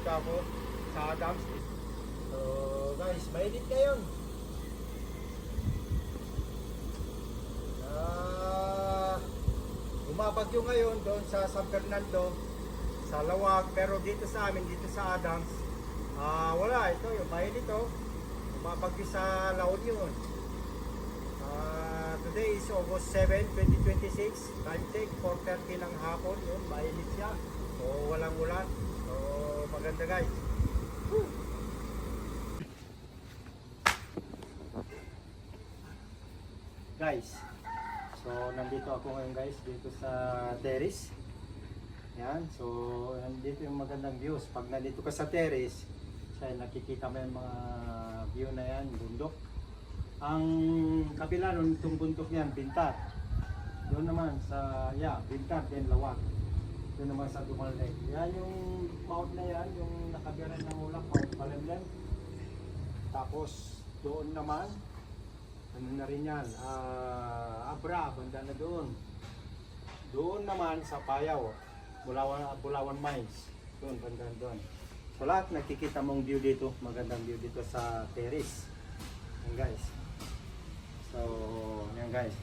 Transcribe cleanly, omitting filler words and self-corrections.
nandito ako sa Adams. So guys, mainit ngayon. Bumabagyo ngayon doon sa San Fernando, sa Lawag, pero dito sa amin, dito sa Adams, wala, ito yung mainit ito. Bumabagyo sa La Union. Today is August 7, 2026. Time check, 4:30 ng hapon. Yun, mainit siya. So, walang ulan. So, maganda guys. Woo! Guys, so nandito ako ngayon guys, dito sa terrace. Yan, so nandito yung magandang views. Pag nandito ka sa terrace, nakikita mo yung mga view na yan, bundok. Ang kabila nun, itong bundok niyan, Bintar. Doon naman sa, Bintar, then Lawag. Doon naman sa Dumal Lake. Yan yung mount na yan, yung nakabiran ng ulap, Mount Palemlem. Tapos doon naman, ano na rin yan, Abra, banda na doon. Doon naman sa Payaw, Bulawan Mines. Doon, banda doon. So lahat nakikita mong view dito, magandang view dito sa terrace. Yan guys. So, yan guys.